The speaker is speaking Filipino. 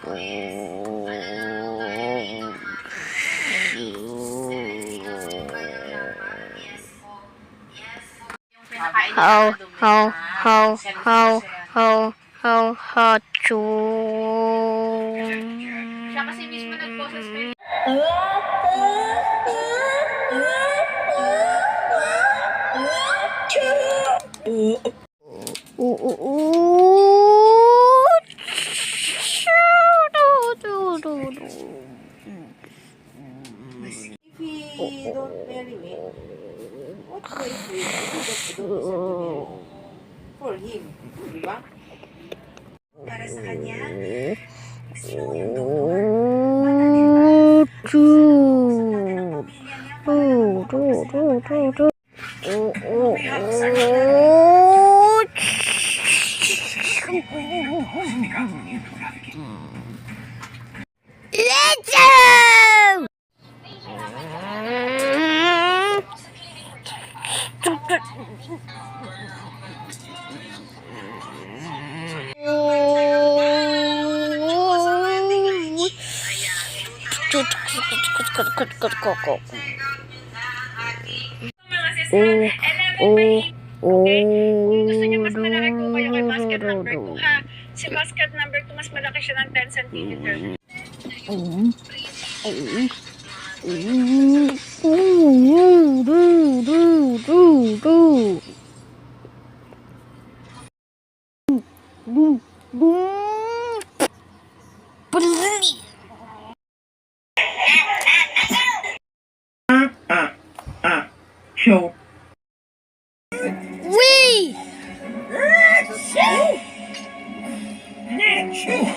How siya kasi mismo nag-process kayo. If he don't marry me, what do I do? If he don't deserve to marry for him, di ba? Para sa kanya, gusto niyang doktor, matalim ba? Kung gusto niyo mas malaki po kayo kay basket number 2 ha. Si basket number 2 mas malaki siya ng 10 cm. Show. Achoo!